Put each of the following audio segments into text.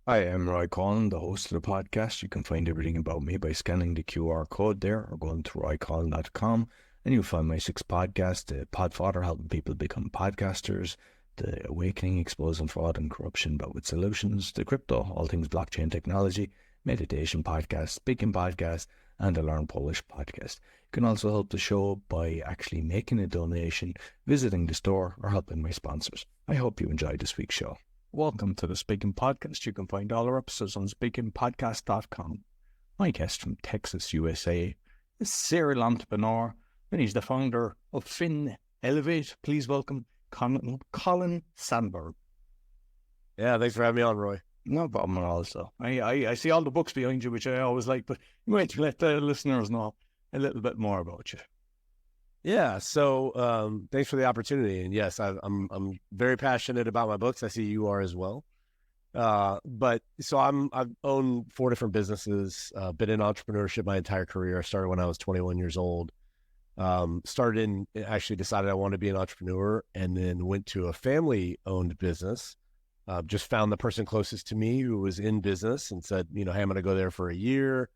Hi, I'm Roy Collin, the host of the podcast. You can find everything about me by scanning the QR code there or going to roycollin.com, and you'll find my 6 podcasts: the Podfather, helping people become podcasters; the Awakening, exposing fraud and corruption but with solutions; the Crypto, all things blockchain technology; meditation podcast; speaking podcast; and the Learn Polish podcast. You can also help the show by actually making a donation, visiting the store, or helping my sponsors. I hope you enjoyed this week's show. Welcome to the Speaking Podcast. You can find all our episodes on speakingpodcast.com. My guest from Texas, USA, is serial entrepreneur, and he's the founder of FinElevate. Please welcome Colin Sanburg. Yeah, thanks for having me on, Roy. No problem at all. So I see all the books behind you, which I always like, but you might let the listeners know a little bit more about you. Yeah, so thanks for the opportunity. And yes, I'm very passionate about my books. I see you are as well. But so I've owned 4 different businesses, been in entrepreneurship my entire career. I started when I was 21 years old. Actually decided I wanted to be an entrepreneur, and then went to a family-owned business. Just found the person closest to me who was in business and said, hey, I'm going to go there for a year,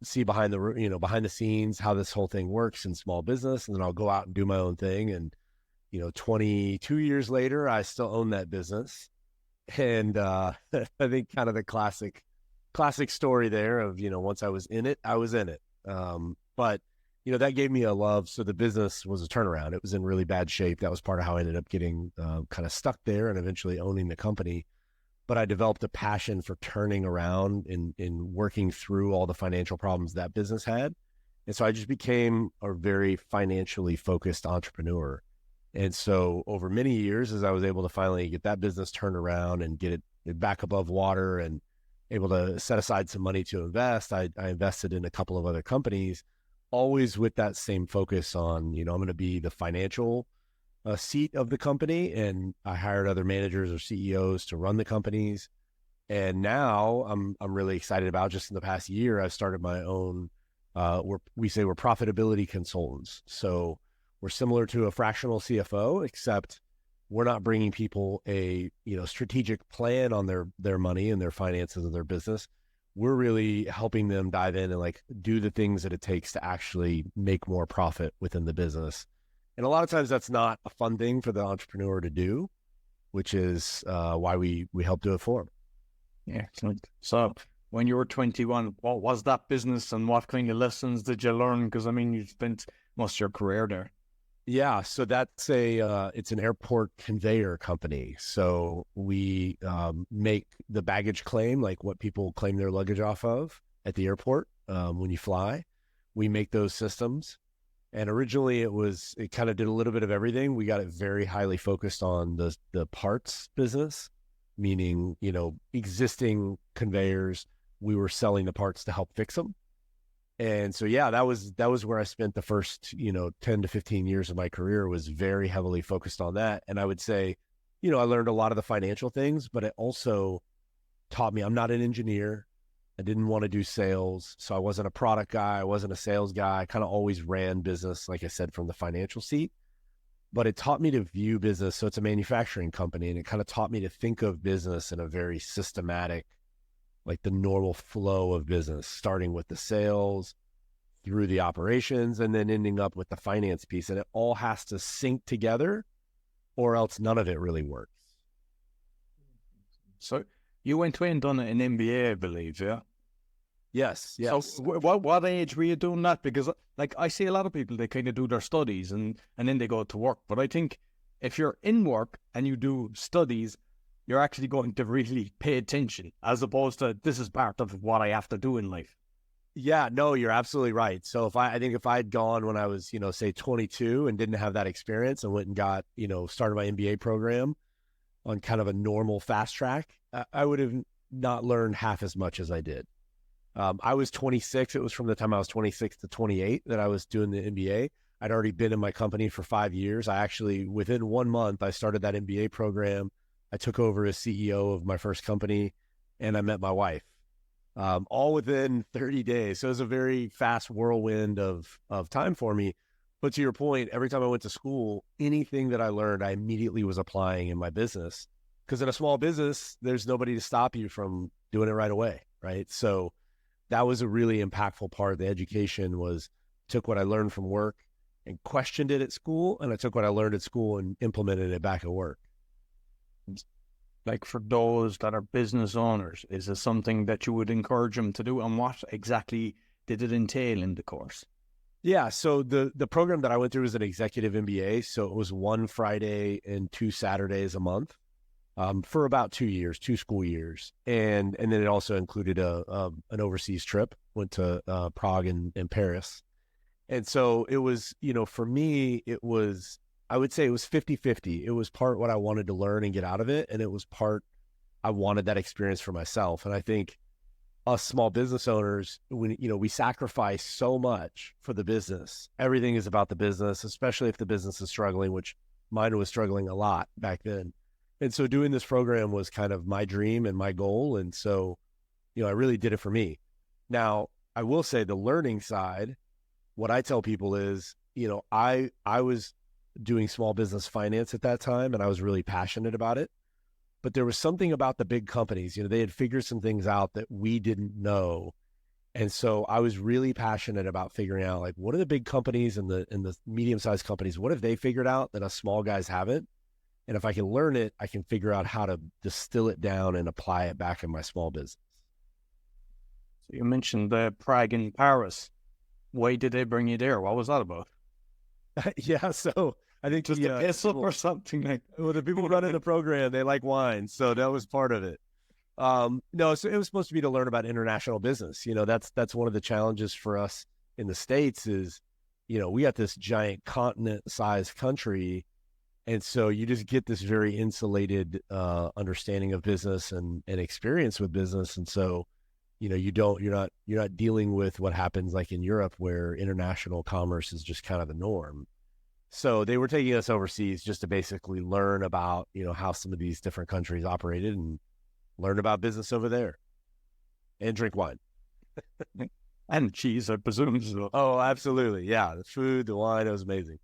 see behind the scenes how this whole thing works in small business, and then I'll go out and do my own thing. And 22 years later, I still own that business. And I think kind of the classic story there of once I was in it, I was in it. But that gave me a love. So the business was a turnaround. It was in really bad shape. That was part of how I ended up getting kind of stuck there and eventually owning the company. But I developed a passion for turning around and working through all the financial problems that business had. And so I just became a very financially focused entrepreneur. And so over many years, as I was able to finally get that business turned around and get it back above water and able to set aside some money to invest, I invested in a couple of other companies, always with that same focus on, I'm going to be the financial seat of the company, and I hired other managers or CEOs to run the companies. And now I'm really excited about, just in the past year, I've started my own, we're profitability consultants. So we're similar to a fractional CFO, except we're not bringing people a, strategic plan on their money and their finances of their business. We're really helping them dive in and do the things that it takes to actually make more profit within the business. And a lot of times that's not a fun thing for the entrepreneur to do, which is why we help do it for them. Yeah, excellent. So when you were 21, what was that business and what kind of lessons did you learn? Because, you spent most of your career there. Yeah, so that's it's an airport conveyor company. So we make the baggage claim, like what people claim their luggage off of at the airport when you fly. We make those systems. And originally it kind of did a little bit of everything. We got it very highly focused on the parts business, meaning, existing conveyors, we were selling the parts to help fix them. And so, yeah, that was where I spent the first, 10 to 15 years of my career, was very heavily focused on that. And I would say, I learned a lot of the financial things, but it also taught me, I'm not an engineer. I didn't want to do sales. So I wasn't a product guy. I wasn't a sales guy. I kind of always ran business, like I said, from the financial seat. But it taught me to view business. So it's a manufacturing company, and it kind of taught me to think of business in a very systematic, like the normal flow of business, starting with the sales, through the operations, and then ending up with the finance piece. And it all has to sync together, or else none of it really works. So you went away and done an MBA, I believe, yeah? Yes. So what age were you doing that? Because I see a lot of people, they kind of do their studies and then they go to work. But I think if you're in work and you do studies, you're actually going to really pay attention, as opposed to this is part of what I have to do in life. Yeah, no, you're absolutely right. So I think if I had gone when I was, say 22 and didn't have that experience and went and got, started my MBA program on kind of a normal fast track, I would have not learned half as much as I did. I was 26. It was from the time I was 26 to 28 that I was doing the MBA. I'd already been in my company for 5 years. I actually, within 1 month, I started that MBA program. I took over as CEO of my first company, and I met my wife, all within 30 days. So it was a very fast whirlwind of time for me. But to your point, every time I went to school, anything that I learned, I immediately was applying in my business. Because in a small business, there's nobody to stop you from doing it right away, right? So that was a really impactful part of the education, was took what I learned from work and questioned it at school, and I took what I learned at school and implemented it back at work. Like for those that are business owners, is it something that you would encourage them to do? And what exactly did it entail in the course? Yeah, so the program that I went through was an executive MBA, so it was 1 Friday and 2 Saturdays a month. For about 2 years, 2 school years. And then it also included an overseas trip, went to Prague and Paris. And so it was, for me, I would say it was 50-50. It was part what I wanted to learn and get out of it. And it was part I wanted that experience for myself. And I think us small business owners, we sacrifice so much for the business. Everything is about the business, especially if the business is struggling, which mine was struggling a lot back then. And so doing this program was kind of my dream and my goal. And so, I really did it for me. Now, I will say the learning side, what I tell people is, I was doing small business finance at that time, and I was really passionate about it. But there was something about the big companies, they had figured some things out that we didn't know. And so I was really passionate about figuring out, like, what are the big companies and the medium-sized companies, what have they figured out that us small guys haven't? And if I can learn it, I can figure out how to distill it down and apply it back in my small business. So you mentioned Prague and Paris. Why did they bring you there? What was that about? Yeah, so I think just a piss up or something like. Well, the people running the program, they like wine, so that was part of it. No, so it was supposed to be to learn about international business. That's one of the challenges for us in the States is, we got this giant continent-sized country. And so you just get this very insulated understanding of business and experience with business. And so, you're not dealing with what happens like in Europe, where international commerce is just kind of the norm. So they were taking us overseas just to basically learn about, how some of these different countries operated and learn about business over there and drink wine. And cheese, I presume. So. Oh, absolutely. Yeah. The food, the wine, it was amazing.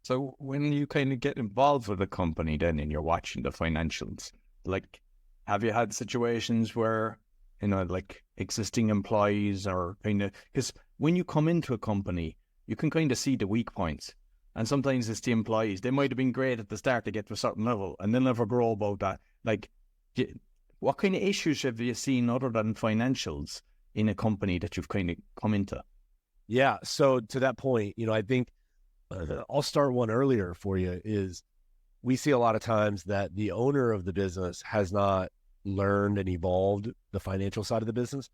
So when you kind of get involved with a company then and you're watching the financials, like, have you had situations where, like existing employees are kind of, because when you come into a company, you can kind of see the weak points. And sometimes it's the employees. They might have been great at the start to get to a certain level and they'll never grow about that. Like, what kind of issues have you seen other than financials in a company that you've kind of come into? Yeah. So to that point, I think, I'll start one earlier for you, is we see a lot of times that the owner of the business has not learned and evolved the financial side of the business.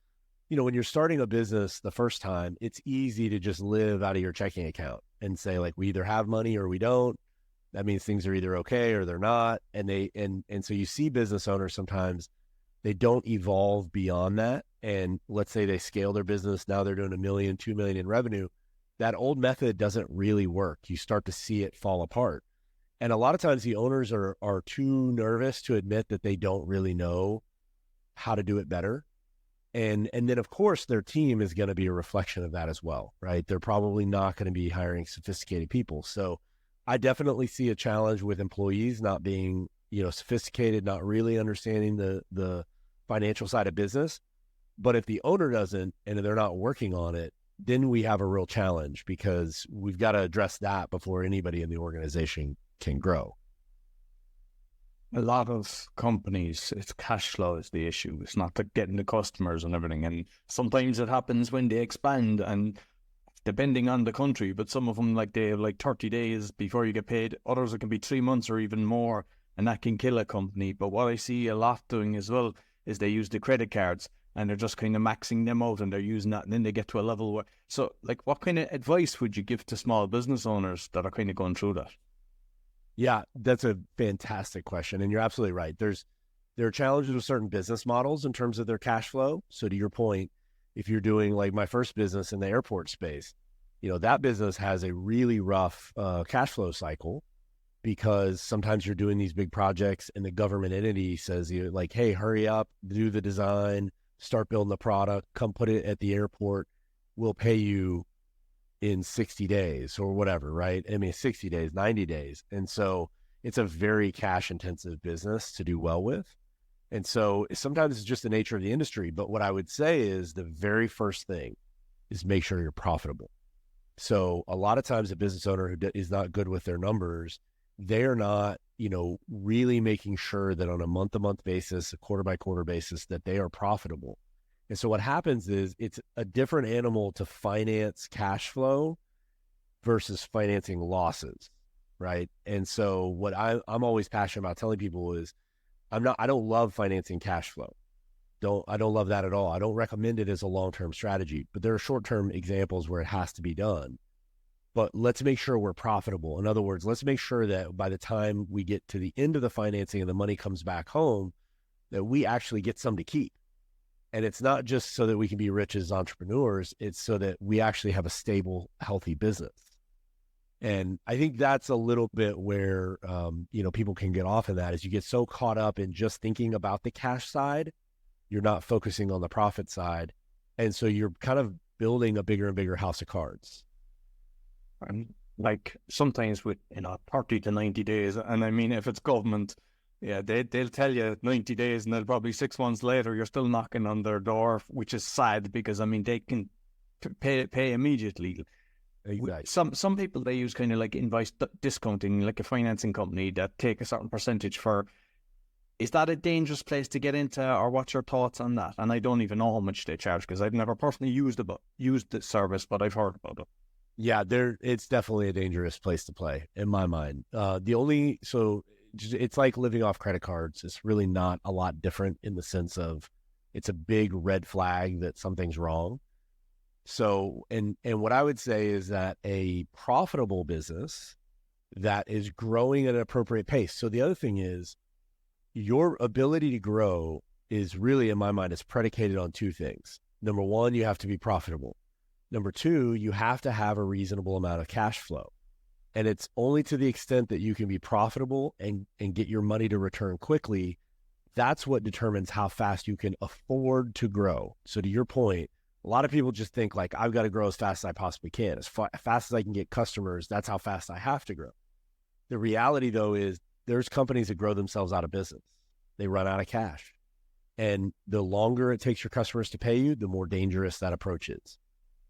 When you're starting a business the first time, it's easy to just live out of your checking account and say, like, we either have money or we don't. That means things are either okay or they're not. And so you see business owners sometimes, they don't evolve beyond that. And let's say they scale their business. Now they're doing $1 million, $2 million in revenue. That old method doesn't really work. You start to see it fall apart. And a lot of times the owners are too nervous to admit that they don't really know how to do it better. And then, of course, their team is going to be a reflection of that as well, right? They're probably not going to be hiring sophisticated people. So I definitely see a challenge with employees not being, sophisticated, not really understanding the financial side of business. But if the owner doesn't, and they're not working on it, then we have a real challenge, because we've got to address that before anybody in the organization can grow. A lot of companies, it's cash flow is the issue. It's not like getting the customers and everything. And sometimes it happens when they expand, and depending on the country, but some of them, like, they have like 30 days before you get paid. Others, it can be 3 months or even more, and that can kill a company. But what I see a lot doing as well is they use the credit cards, and they're just kind of maxing them out, and they're using that, and then they get to a level where, so like, what kind of advice would you give to small business owners that are kind of going through that? Yeah, that's a fantastic question. And you're absolutely right. There are challenges with certain business models in terms of their cash flow. So to your point, if you're doing like my first business in the airport space, that business has a really rough cash flow cycle, because sometimes you're doing these big projects and the government entity says, like, hey, hurry up, do the design, start building the product, come put it at the airport. We'll pay you in 60 days or whatever, right? I mean, 60 days, 90 days. And so it's a very cash intensive business to do well with. And so sometimes it's just the nature of the industry. But what I would say is the very first thing is make sure you're profitable. So a lot of times a business owner who is not good with their numbers, they're not, really making sure that on a month-to-month basis, a quarter-by-quarter basis, that they are profitable. And so what happens is it's a different animal to finance cash flow versus financing losses, right? And so what I'm always passionate about telling people is I don't love financing cash flow. I don't love that at all. I don't recommend it as a long-term strategy, but there are short-term examples where it has to be done. But let's make sure we're profitable. In other words, let's make sure that by the time we get to the end of the financing and the money comes back home, that we actually get some to keep. And it's not just so that we can be rich as entrepreneurs, it's so that we actually have a stable, healthy business. And I think that's a little bit where, people can get off of that, is you get so caught up in just thinking about the cash side, you're not focusing on the profit side. And so you're kind of building a bigger and bigger house of cards. And like sometimes with 30 to 90 days, and I mean if it's government, they'll tell you 90 days, and they'll probably 6 months later you're still knocking on their door, which is sad because they can pay immediately. Exactly. Some people, they use kind of like invoice discounting, like a financing company that take a certain percentage for. Is that a dangerous place to get into, or what's your thoughts on that? And I don't even know how much they charge because I've never personally used the service, but I've heard about it. Yeah, it's definitely a dangerous place to play in my mind. It's like living off credit cards. It's really not a lot different in the sense of it's a big red flag that something's wrong. So, and what I would say is that a profitable business that is growing at an appropriate pace. So the other thing is your ability to grow is really, in my mind, is predicated on two things. Number one, you have to be profitable. Number two, you have to have a reasonable amount of cash flow. And it's only to the extent that you can be profitable and get your money to return quickly, that's what determines how fast you can afford to grow. So to your point, a lot of people just think like, I've got to grow as fast as I possibly can. As fast as I can get customers, that's how fast I have to grow. The reality though is there's companies that grow themselves out of business. They run out of cash. And the longer it takes your customers to pay you, the more dangerous that approach is.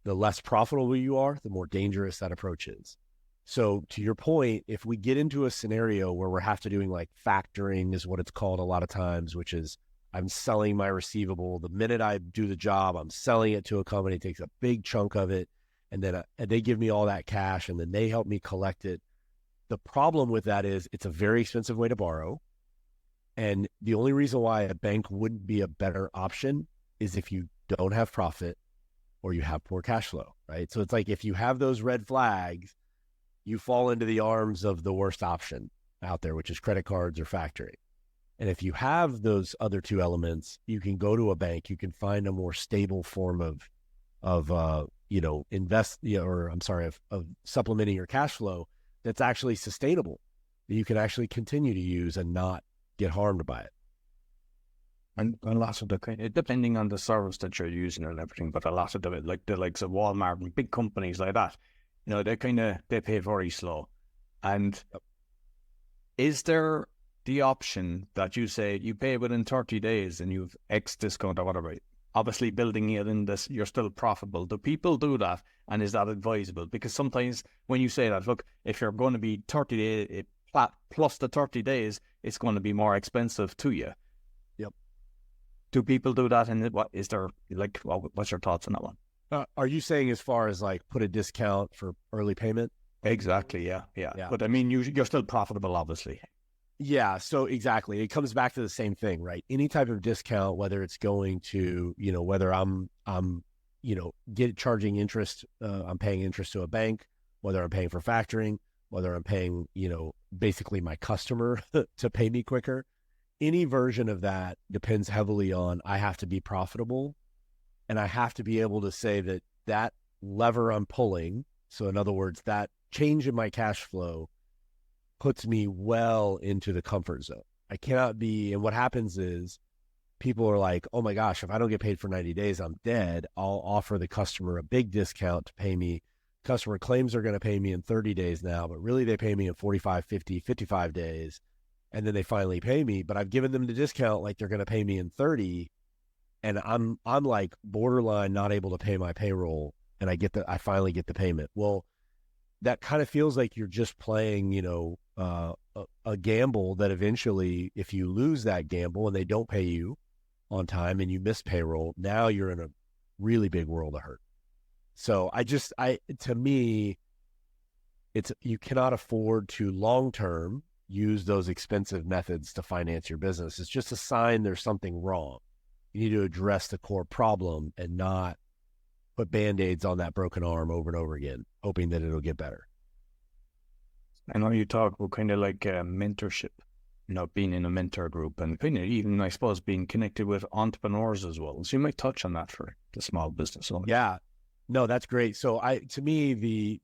The less profitable you are, the more dangerous that approach is. So to your point, if we get into a scenario where we're have to doing like factoring is what it's called a lot of times, which is I'm selling my receivable. The minute I do the job, I'm selling it to a company, it takes a big chunk of it. And then they give me all that cash and then they help me collect it. The problem with that is it's a very expensive way to borrow. And the only reason why a bank wouldn't be a better option is if you don't have profit or you have poor cash flow, right? So it's like if you have those red flags, you fall into the arms of the worst option out there, which is credit cards or factoring. And if you have those other two elements, you can go to a bank, you can find a more stable form of supplementing your cash flow that's actually sustainable, that you can actually continue to use and not get harmed by it. And a lot of depending on the service that you're using and everything, but a lot of them, like the likes of Walmart and big companies like that, they pay very slow. And is there the option that you say you pay within 30 days and you've X discount or whatever? Obviously, building it in this, you're still profitable. Do people do that? And is that advisable? Because sometimes when you say that, look, if you're going to be 30 days plus the 30 days, it's going to be more expensive to you. Yep. Do people do that? And what is there what's your thoughts on that one? Are you saying as far as like put a discount for early payment? Exactly. Yeah. But I mean, you're still profitable, obviously. Yeah. So exactly. It comes back to the same thing, right? Any type of discount, whether it's going to, whether I'm charging interest, I'm paying interest to a bank, whether I'm paying for factoring, whether I'm paying, basically my customer to pay me quicker. Any version of that depends heavily on, I have to be profitable and I have to be able to say that lever I'm pulling. So in other words, that change in my cash flow puts me well into the comfort zone. I cannot be, and what happens is people are like, oh my gosh, if I don't get paid for 90 days, I'm dead. I'll offer the customer a big discount to pay me customer claims they're going to pay me in 30 days now, but really they pay me in 45, 50, 55 days. And then they finally pay me, but I've given them the discount like they're going to pay me in 30. And I'm like borderline not able to pay my payroll. And I finally get the payment. Well, that kind of feels like you're just playing, a gamble that eventually, if you lose that gamble and they don't pay you on time and you miss payroll, now you're in a really big world of hurt. So to me, you cannot afford to long-term use those expensive methods to finance your business. It's just a sign there's something wrong. You need to address the core problem and not put Band-Aids on that broken arm over and over again, hoping that it'll get better. I know you talk about kind of like mentorship, being in a mentor group and kind of even, I suppose, being connected with entrepreneurs as well. So you might touch on that for the small business owners. Yeah, no, that's great. So to me,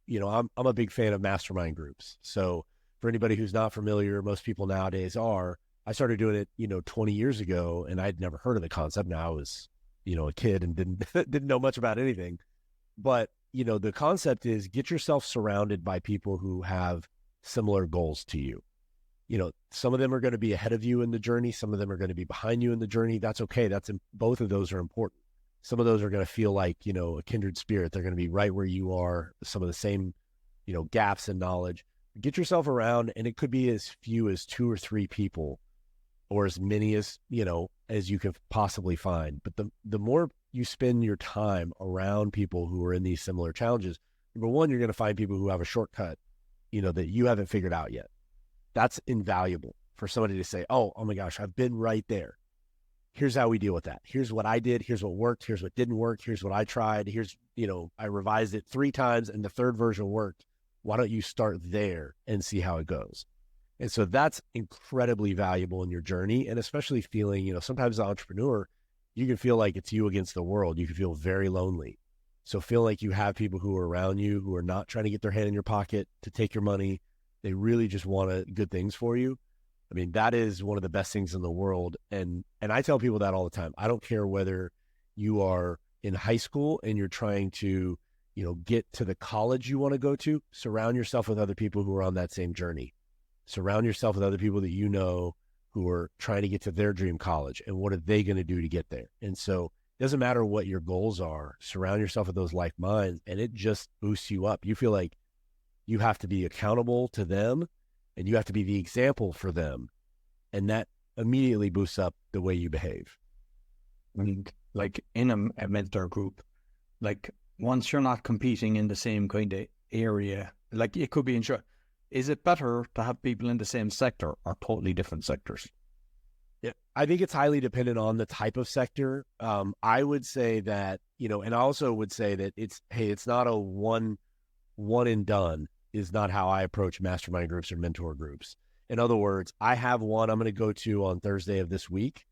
I'm a big fan of mastermind groups. So for anybody who's not familiar, most people nowadays are. I started doing it, 20 years ago, and I'd never heard of the concept. Now I was, a kid and didn't know much about anything. But, the concept is get yourself surrounded by people who have similar goals to you. Some of them are going to be ahead of you in the journey. Some of them are going to be behind you in the journey. That's okay. Both of those are important. Some of those are going to feel like, a kindred spirit. They're going to be right where you are, some of the same, gaps in knowledge. Get yourself around, and it could be as few as 2 or 3 people, or as many as you can possibly find. But the more you spend your time around people who are in these similar challenges, number one, you're going to find people who have a shortcut, that you haven't figured out yet. That's invaluable for somebody to say, oh my gosh, I've been right there. Here's how we deal with that. Here's what I did. Here's what worked. Here's what didn't work. Here's what I tried. Here's, I revised it 3 times and the 3rd version worked. Why don't you start there and see how it goes? And so that's incredibly valuable in your journey. And especially feeling, sometimes as an entrepreneur, you can feel like it's you against the world. You can feel very lonely. So feel like you have people who are around you, who are not trying to get their hand in your pocket to take your money. They really just want good things for you. I mean, that is one of the best things in the world. And I tell people that all the time. I don't care whether you are in high school and you're trying to, get to the college you want to go to. Surround yourself with other people who are on that same journey. Surround yourself with other people that who are trying to get to their dream college, and what are they going to do to get there? And so it doesn't matter what your goals are, surround yourself with those like minds, and it just boosts you up. You feel like you have to be accountable to them, and you have to be the example for them. And that immediately boosts up the way you behave. And like in a mentor group, like once you're not competing in the same kind of area, like it could be is it better to have people in the same sector or totally different sectors? Yeah, I think it's highly dependent on the type of sector. I would say that, and I also would say that it's not a one and done is not how I approach mastermind groups or mentor groups. In other words, I have one I'm going to go to on Thursday of this week.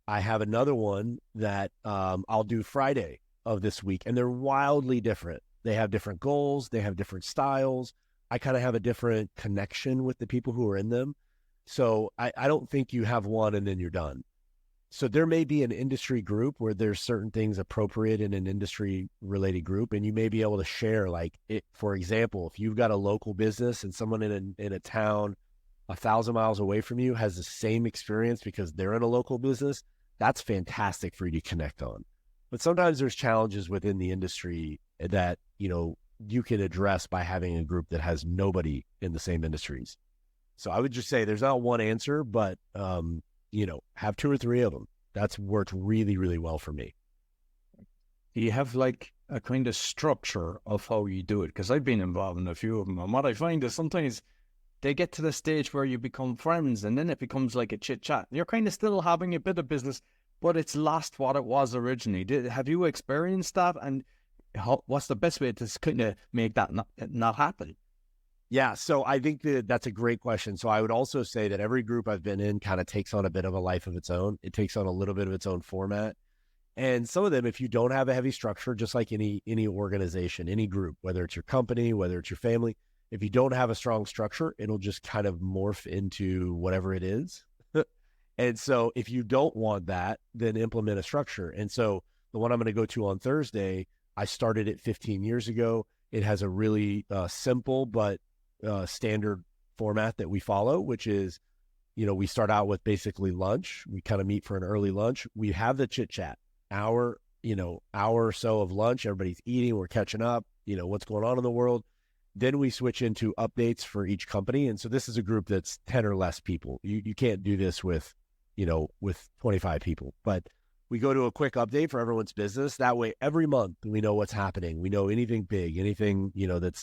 I have another one that I'll do Friday of this week, and they're wildly different. They have different goals. They have different styles. I kind of have a different connection with the people who are in them. So I don't think you have one and then you're done. So there may be an industry group where there's certain things appropriate in an industry related group, and you may be able to share, like, for example, if you've got a local business and someone in a town 1,000 miles away from you has the same experience because they're in a local business, that's fantastic for you to connect on. But sometimes there's challenges within the industry that, you can address by having a group that has nobody in the same industries. So I would just say there's not one answer, but, have 2 or 3 of them. That's worked really, really well for me. You have like a kind of structure of how you do it, because I've been involved in a few of them. And what I find is sometimes they get to the stage where you become friends and then it becomes like a chit chat. You're kind of still having a bit of business, but it's lost what it was originally. Have you experienced that? And what's the best way to kind of make that not happen? Yeah, so I think that's a great question. So I would also say that every group I've been in kind of takes on a bit of a life of its own. It takes on a little bit of its own format. And some of them, if you don't have a heavy structure, just like any organization, any group, whether it's your company, whether it's your family, if you don't have a strong structure, it'll just kind of morph into whatever it is. And so if you don't want that, then implement a structure. And so the one I'm going to go to on Thursday, I started it 15 years ago. It has a really simple but standard format that we follow, which is, we start out with basically lunch. We kind of meet for an early lunch. We have the chit chat, hour or so of lunch. Everybody's eating. We're catching up, what's going on in the world. Then we switch into updates for each company. And so this is a group that's 10 or less people. You can't do this with 25 people, but we go to a quick update for everyone's business. That way, every month we know what's happening. We know anything big, anything,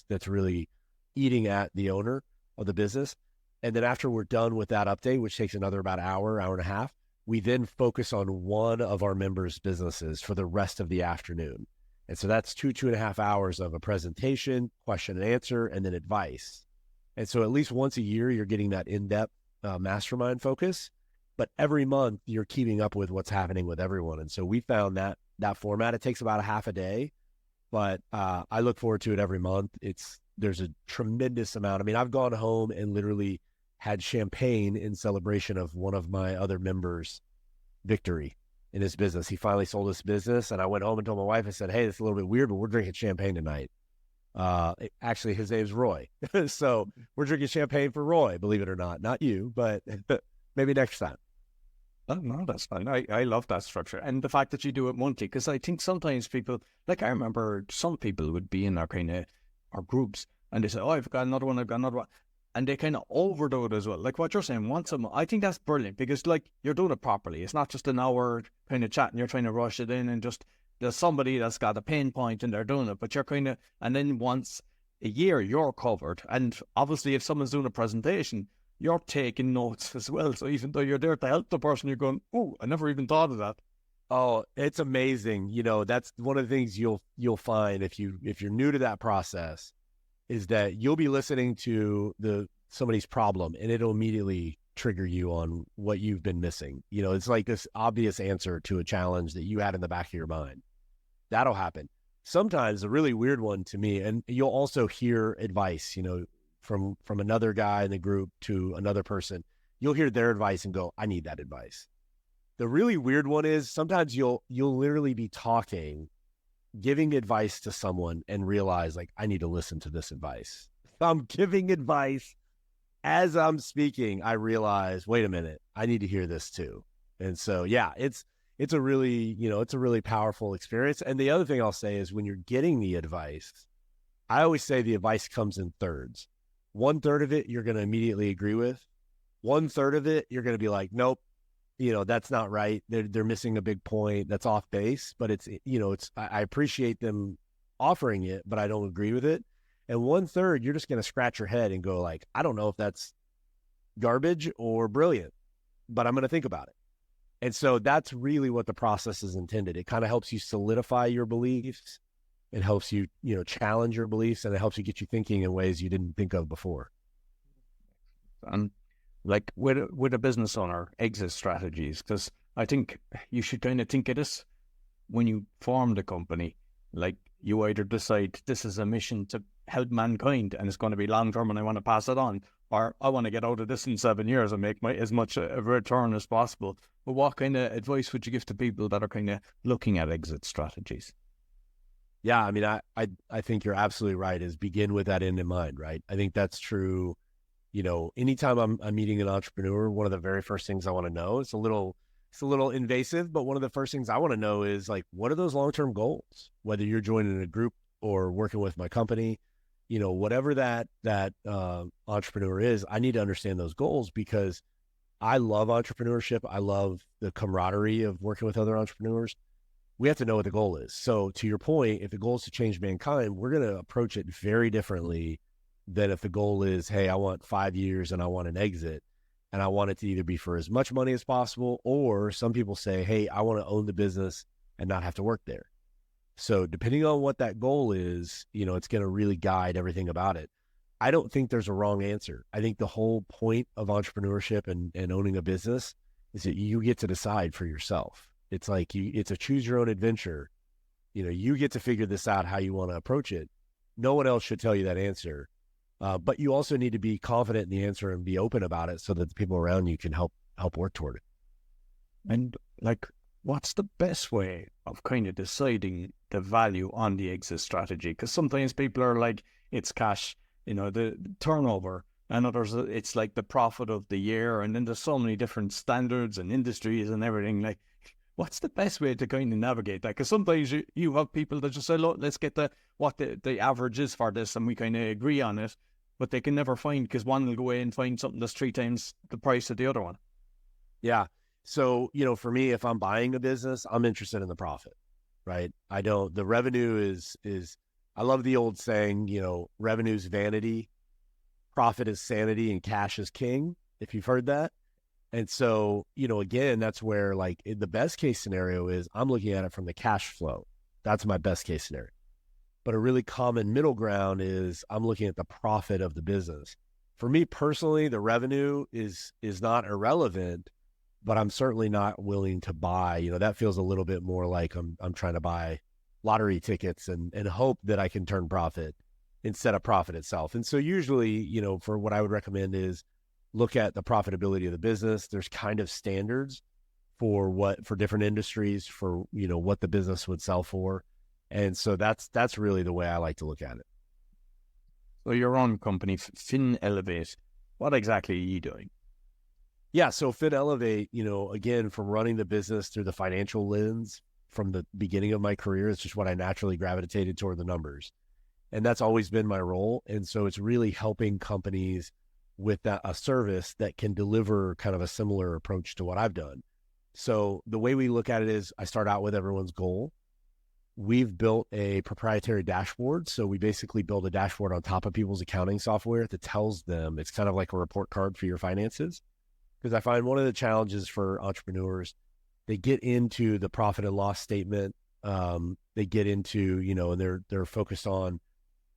that's really eating at the owner of the business. And then after we're done with that update, which takes another about hour and a half, we then focus on one of our members' businesses for the rest of the afternoon. And so that's 2.5 hours of a presentation, question and answer, and then advice. And so at least once a year, you're getting that in-depth mastermind focus, but every month you're keeping up with what's happening with everyone. And so we found that format, it takes about a half a day, but I look forward to it every month. There's a tremendous amount. I mean, I've gone home and literally had champagne in celebration of one of my other members' victory in his business. He finally sold his business, and I went home and told my wife, I said, hey, it's a little bit weird, but we're drinking champagne tonight. Actually, his name's Roy. So we're drinking champagne for Roy, believe it or not you, but maybe next time. No, that's fine. I love that structure. And the fact that you do it monthly, because I think sometimes people, like I remember some people would be in our groups and they say, oh, I've got another one. And they kind of overdo it as well. Like what you're saying, once a month. I think that's brilliant because you're doing it properly. It's not just an hour kind of chat and you're trying to rush it in and just there's somebody that's got a pain point and they're doing it. But you're and then once a year you're covered. And obviously if someone's doing a presentation, you're taking notes as well. So even though you're there to help the person, you're going, oh, I never even thought of that. Oh, it's amazing. That's one of the things you'll find if you're new to that process, is that you'll be listening to somebody's problem and it'll immediately trigger you on what you've been missing. It's like this obvious answer to a challenge that you had in the back of your mind. That'll happen. Sometimes a really weird one to me, and you'll also hear advice, from another guy in the group to another person. You'll hear their advice and go, I need that advice. The really weird one is sometimes you'll literally be talking, giving advice to someone and realize I need to listen to this advice. I'm giving advice as I'm speaking. I realize, wait a minute, I need to hear this too. And so, yeah, it's a really, it's a really powerful experience. And the other thing I'll say is when you're getting the advice, I always say the advice comes in thirds. 1/3 of it, you're going to immediately agree with. 1/3 of it, you're going to be like, nope, that's not right. They're missing a big point. That's off base, but I appreciate them offering it, but I don't agree with it. And 1/3, you're just going to scratch your head and go I don't know if that's garbage or brilliant, but I'm going to think about it. And so that's really what the process is intended. It kind of helps you solidify your beliefs. It helps you, challenge your beliefs, and it helps you get you thinking in ways you didn't think of before. And with a business owner, exit strategies, because I think you should kind of think of this when you form the company. You either decide this is a mission to help mankind and it's going to be long term and I want to pass it on, or I want to get out of this in 7 years and make as much a return as possible. But what kind of advice would you give to people that are kind of looking at exit strategies? Yeah, I mean, I think you're absolutely right, is begin with that end in mind, right? I think that's true. Anytime I'm meeting an entrepreneur, one of the very first things I want to know, it's a little invasive, but one of the first things I want to know is what are those long-term goals? Whether you're joining a group or working with my company, whatever that entrepreneur is, I need to understand those goals because I love entrepreneurship. I love the camaraderie of working with other entrepreneurs. We have to know what the goal is. So to your point, if the goal is to change mankind, we're going to approach it very differently than if the goal is, hey, I want 5 years and I want an exit and I want it to either be for as much money as possible, or some people say, hey, I want to own the business and not have to work there. So depending on what that goal is, it's going to really guide everything about it. I don't think there's a wrong answer. I think the whole point of entrepreneurship and owning a business is that you get to decide for yourself. It's it's a choose your own adventure. You get to figure this out how you want to approach it. No one else should tell you that answer. But you also need to be confident in the answer and be open about it so that the people around you can help work toward it. And what's the best way of kind of deciding the value on the exit strategy? Because sometimes people are like, it's cash, the turnover, and others, it's like the profit of the year. And then there's so many different standards and industries and everything. Like, what's the best way to kind of navigate that? Because sometimes you have people that just say, look, let's get what the average is for this, and we kind of agree on it, but they can never find, because one will go away and find something that's 3 times the price of the other one. Yeah. So, for me, if I'm buying a business, I'm interested in the profit, right? The revenue is, I love the old saying, revenue's vanity, profit is sanity, and cash is king, if you've heard that. And so, again, that's where the best case scenario is I'm looking at it from the cash flow. That's my best case scenario. But a really common middle ground is I'm looking at the profit of the business. For me personally, the revenue is not irrelevant, but I'm certainly not willing to buy. That feels a little bit more like I'm trying to buy lottery tickets and hope that I can turn profit instead of profit itself. And so usually, for what I would recommend is look at the profitability of the business. There's kind of standards for different industries for, what the business would sell for. And so that's really the way I like to look at it. So your own company, FinElevate, what exactly are you doing? Yeah, so FinElevate, again, from running the business through the financial lens from the beginning of my career, it's just what I naturally gravitated toward, the numbers. And that's always been my role. And so it's really helping companies with a service that can deliver kind of a similar approach to what I've done. So the way we look at it is I start out with everyone's goal. We've built a proprietary dashboard. So we basically build a dashboard on top of people's accounting software that tells them, it's kind of like a report card for your finances. Because I find one of the challenges for entrepreneurs, they get into the profit and loss statement. They get into, and they're focused on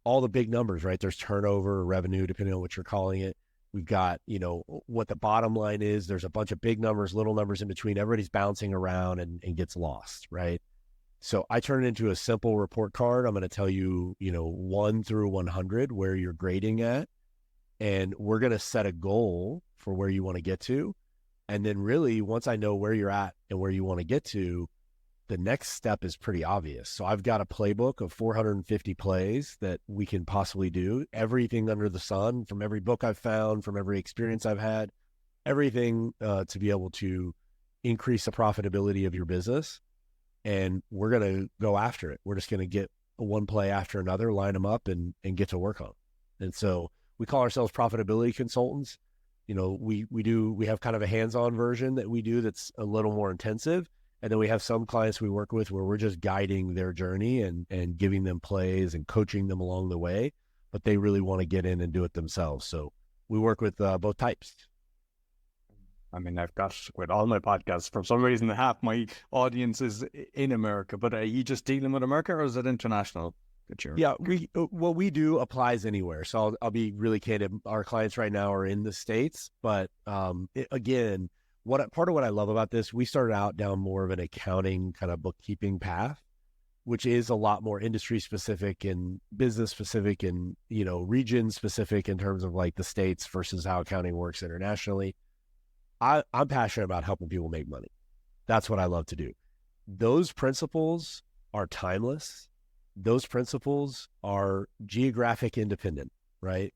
all the big numbers, right? There's turnover, revenue, depending on what you're calling it. We've got, what the bottom line is. There's a bunch of big numbers, little numbers in between. Everybody's bouncing around and gets lost, right? So I turn it into a simple report card. I'm going to tell you, 1 through 100 where you're grading at. And we're going to set a goal for where you want to get to. And then really, once I know where you're at and where you want to get to, the next step is pretty obvious. So I've got a playbook of 450 plays that we can possibly do. Everything under the sun, from every book I've found, from every experience I've had, everything to be able to increase the profitability of your business. And we're going to go after it. We're just going to get one play after another, line them up and get to work on it. And so we call ourselves profitability consultants. We have kind of a hands-on version that we do that's a little more intensive. And then we have some clients we work with where we're just guiding their journey and giving them plays and coaching them along the way, but they really want to get in and do it themselves. So we work with both types. I mean, I've got with all my podcasts, for some reason, half my audience is in America, but are you just dealing with America or is it international? Yeah, what we do applies anywhere. So I'll be really candid. Our clients right now are in the States, but again, part of what I love about this, we started out down more of an accounting kind of bookkeeping path, which is a lot more industry specific and business specific and, region specific in terms of like the States versus how accounting works internationally. I'm passionate about helping people make money. That's what I love to do. Those principles are timeless. Those principles are geographic independent, right?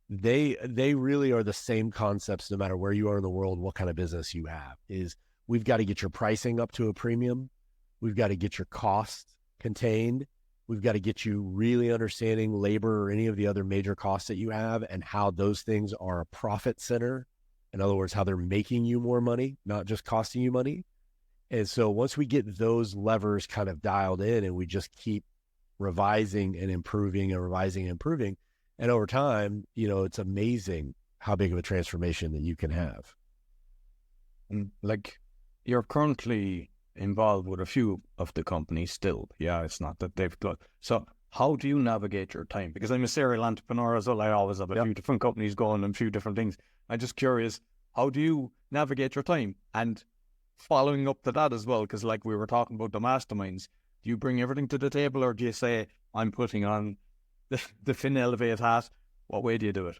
They really are the same concepts no matter where you are in the world, what kind of business you have. Is we've got to get your pricing up to a premium. We've got to get your costs contained. We've got to get you really understanding labor or any of the other major costs that you have and how those things are a profit center. In other words, how they're making you more money, not just costing you money. And so once we get those levers kind of dialed in and we just keep revising and improving and revising and improving, and over time, it's amazing how big of a transformation that you can have. Like, you're currently involved with a few of the companies still. Yeah, it's not that they've got. So how do you navigate your time? Because I'm a serial entrepreneur as well. I always have a few different companies going and a few different things. I'm just curious, how do you navigate your time? And following up to that as well, because like we were talking about the masterminds, do you bring everything to the table or do you say, I'm putting on the FinElevate hat? What way do you do it?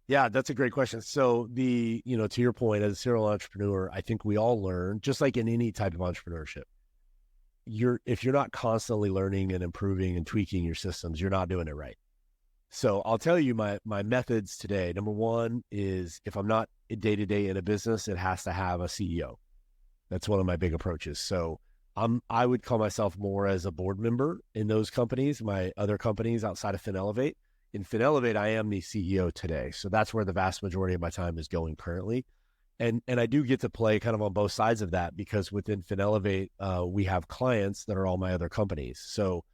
Yeah, that's a great question. So to your point, as a serial entrepreneur, I think we all learn, just like in any type of entrepreneurship, if you're not constantly learning and improving and tweaking your systems, you're not doing it right. So I'll tell you my methods today. Number one is, if I'm not day-to-day in a business, it has to have a CEO. That's one of my big approaches. So I would call myself more as a board member in those companies, my other companies outside of FinElevate. In FinElevate, I am the CEO today. So that's where the vast majority of my time is going currently. And I do get to play kind of on both sides of that, because within FinElevate, we have clients that are all my other companies. So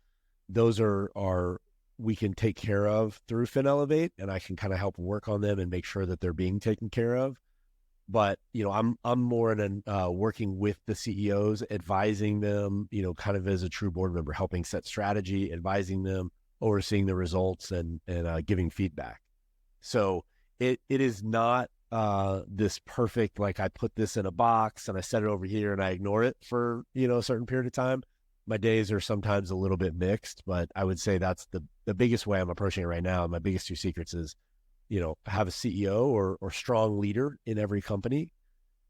those are we can take care of through FinElevate, and I can kind of help work on them and make sure that they're being taken care of. But, I'm more in working with the CEOs, advising them, kind of as a true board member, helping set strategy, advising them, overseeing the results, and giving feedback. So it is not this perfect, like I put this in a box and I set it over here and I ignore it for, a certain period of time. My days are sometimes a little bit mixed, but I would say that's the biggest way I'm approaching it right now. My biggest two secrets is, have a CEO or strong leader in every company.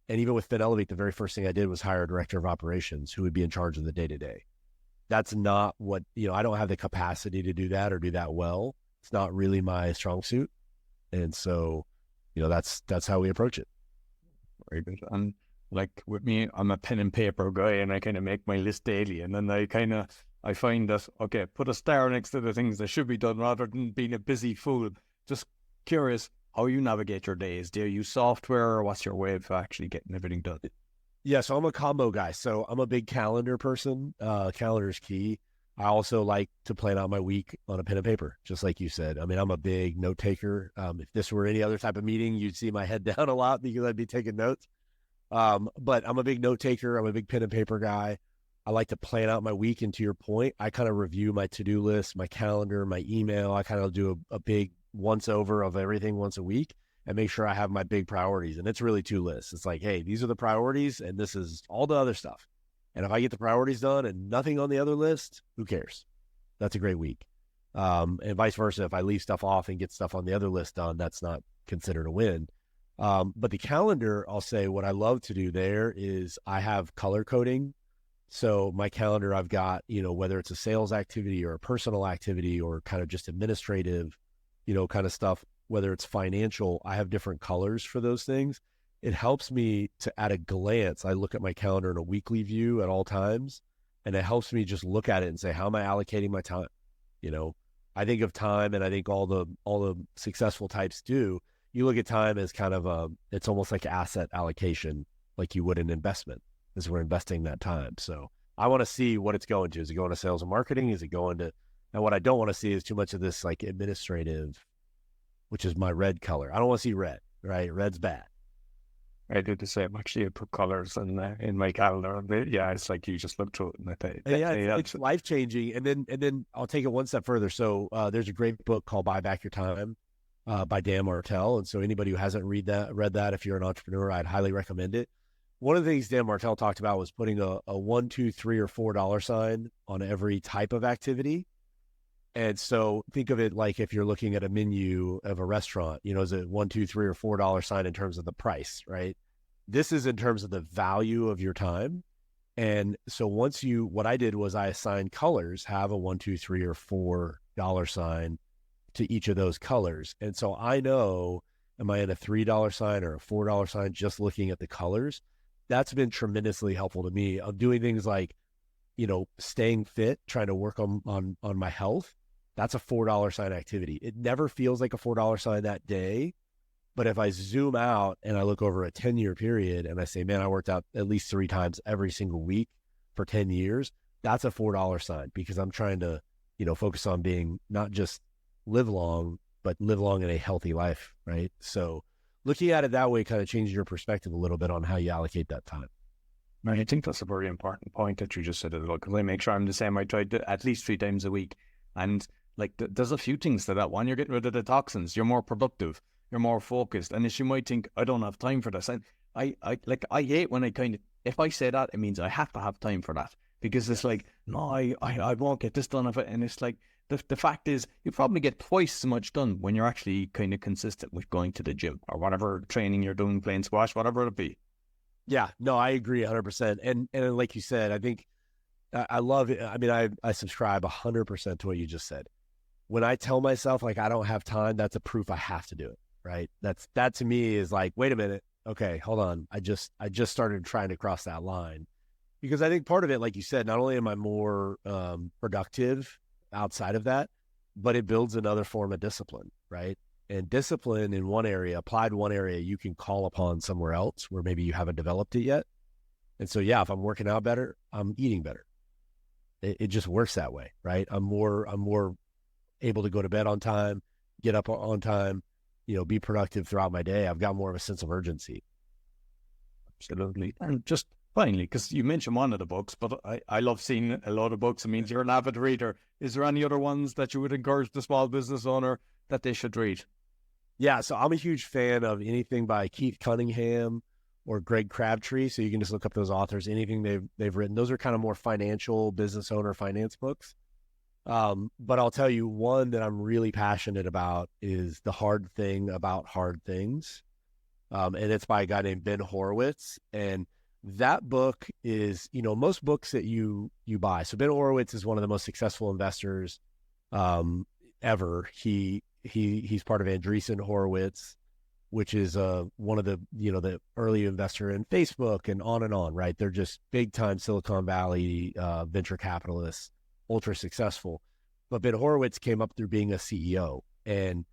And even with FinElevate, the very first thing I did was hire a director of operations who would be in charge of the day-to-day. That's not what, I don't have the capacity to do that or do that well. It's not really my strong suit. And so, that's how we approach it. Very good. And like with me, I'm a pen and paper guy, and I kind of make my list daily. And then I find that, okay, put a star next to the things that should be done rather than being a busy fool. Just curious how you navigate your days. Do you use software, or what's your way of actually getting everything done? Yeah, so I'm a combo guy. So I'm a big calendar person. Calendar is key. I also like to plan out my week on a pen and paper, just like you said. I mean, I'm a big note taker. If this were any other type of meeting, you'd see my head down a lot because I'd be taking notes. But I'm a big note taker. I'm a big pen and paper guy. I like to plan out my week. And to your point, I kind of review my to-do list, my calendar, my email. I kind of do a big once over of everything once a week and make sure I have my big priorities. And it's really two lists. It's like, hey, these are the priorities and this is all the other stuff. And if I get the priorities done and nothing on the other list, who cares? That's a great week. And vice versa. If I leave stuff off and get stuff on the other list done, that's not considered a win. But the calendar, I'll say what I love to do there is I have color coding. So my calendar, I've got, whether it's a sales activity or a personal activity or kind of just administrative, kind of stuff, whether it's financial, I have different colors for those things. It helps me to, at a glance, I look at my calendar in a weekly view at all times, and it helps me just look at it and say, how am I allocating my time? I think of time, and I think all the successful types do. You look at time as kind of it's almost like asset allocation, like you would an investment, as we're investing that time. So I want to see what it's going to. Is it going to sales and marketing? Is it going to, and what I don't want to see is too much of this like administrative, which is my red color. I don't want to see red, right? Red's bad. I do the same. Actually, I put colors in my calendar. Yeah, it's like you just look through it, and I think it's life changing. And then I'll take it one step further. So there's a great book called "Buy Back Your Time" by Dan Martell. And so anybody who hasn't read that, if you're an entrepreneur, I'd highly recommend it. One of the things Dan Martell talked about was putting a $1, $2, $3, or $4 sign on every type of activity. And so think of it like if you're looking at a menu of a restaurant, is it $1, $2, $3, or $4 sign in terms of the price, right? This is in terms of the value of your time. And so what I did was I assigned colors, have a $1, $2, $3, or $4 sign to each of those colors. And so I know, am I in a $3 sign or a $4 sign, just looking at the colors? That's been tremendously helpful to me. I'm doing things like, staying fit, trying to work on my health. That's a $4 sign activity. It never feels like a $4 sign that day. But if I zoom out and I look over a 10-year period and I say, man, I worked out at least 3 times every single week for 10 years, that's a $4 sign, because I'm trying to, focus on being not just live long, but live long in a healthy life, right? So looking at it that way kind of changes your perspective a little bit on how you allocate that time. I think that's a very important point that you just said, because I make sure I'm the same. I try to at least 3 times a week. And like, there's a few things to that. One, you're getting rid of the toxins. You're more productive. You're more focused. And as you might think, I don't have time for this. And I hate when if I say that, it means I have to have time for that, because it's like, no, I won't get this done. And it's like, the fact is, you probably get twice as much done when you're actually kind of consistent with going to the gym or whatever training you're doing, playing squash, whatever it be. Yeah, no, I agree 100%. And like you said, I think I love it. I mean, I subscribe 100% to what you just said. When I tell myself like I don't have time, that's a proof I have to do it, right? That to me is like, wait a minute, okay, hold on. I just started trying to cross that line, because I think part of it, like you said, not only am I more productive outside of that, but it builds another form of discipline, right? And discipline in one area, applied one area, you can call upon somewhere else where maybe you haven't developed it yet. And so, yeah, if I'm working out better, I'm eating better. It just works that way, right? I'm more able to go to bed on time, get up on time, be productive throughout my day. I've got more of a sense of urgency. Absolutely. And just finally, because you mentioned one of the books, but I love seeing a lot of books. I mean, you're an avid reader. Is there any other ones that you would encourage the small business owner that they should read? Yeah, so I'm a huge fan of anything by Keith Cunningham or Greg Crabtree. So you can just look up those authors, anything they've written. Those are kind of more financial business owner finance books. But I'll tell you, one that I'm really passionate about is The Hard Thing About Hard Things. And it's by a guy named Ben Horowitz. And that book is, most books that you buy. So Ben Horowitz is one of the most successful investors ever. He's part of Andreessen Horowitz, which is one of the the early investor in Facebook, and on, right? They're just big time Silicon Valley venture capitalists, ultra successful. But Ben Horowitz came up through being a CEO, and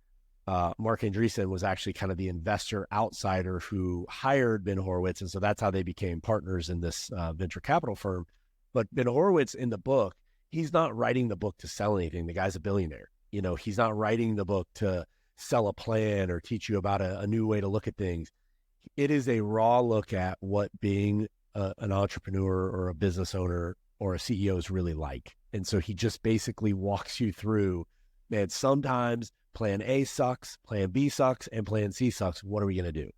Mark Andreessen was actually kind of the investor outsider who hired Ben Horowitz, and so that's how they became partners in this venture capital firm. But Ben Horowitz in the book, he's not writing the book to sell anything. The guy's a billionaire. He's not writing the book to sell a plan or teach you about a new way to look at things. It is a raw look at what being an entrepreneur or a business owner or a CEO is really like. And so he just basically walks you through, man, sometimes plan A sucks, plan B sucks, and plan C sucks. What are we going to do?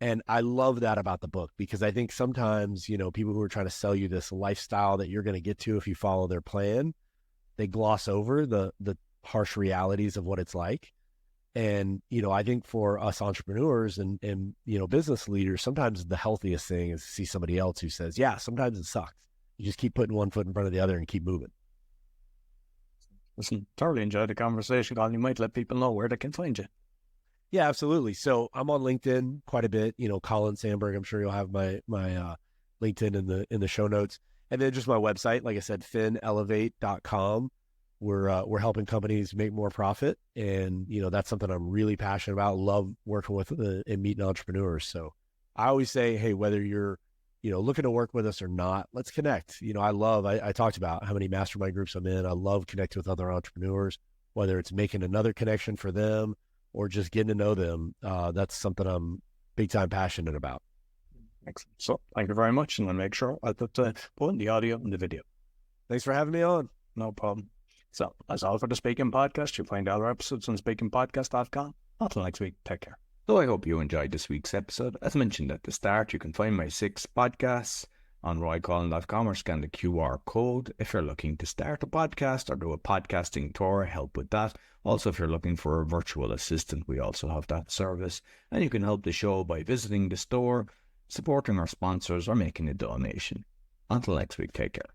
And I love that about the book, because I think sometimes, people who are trying to sell you this lifestyle that you're going to get to if you follow their plan, they gloss over the harsh realities of what it's like. And, I think for us entrepreneurs and business leaders, sometimes the healthiest thing is to see somebody else who says, yeah, sometimes it sucks. You just keep putting one foot in front of the other and keep moving. Listen, thoroughly enjoyed the conversation, Colin. You might let people know where they can find you. Yeah, absolutely. So I'm on LinkedIn quite a bit, Colin Sanburg. I'm sure you'll have my LinkedIn in the show notes. And then just my website, like I said, FinElevate.com. We're helping companies make more profit. And, that's something I'm really passionate about. Love working with and meeting entrepreneurs. So I always say, hey, whether you're, looking to work with us or not, let's connect. I talked about how many mastermind groups I'm in. I love connecting with other entrepreneurs, whether it's making another connection for them or just getting to know them. That's something I'm big time passionate about. Excellent. So thank you very much. And I'll make sure I'll put in the audio and the video. Thanks for having me on. No problem. So that's all for the Speaking Podcast. You'll find other episodes on speakingpodcast.com. Until next week, take care. So I hope you enjoyed this week's episode. As mentioned at the start, you can find my 6 podcasts on roycollin.com or scan the QR code if you're looking to start a podcast or do a podcasting tour, help with that. Also, if you're looking for a virtual assistant, we also have that service. And you can help the show by visiting the store, supporting our sponsors, or making a donation. Until next week, take care.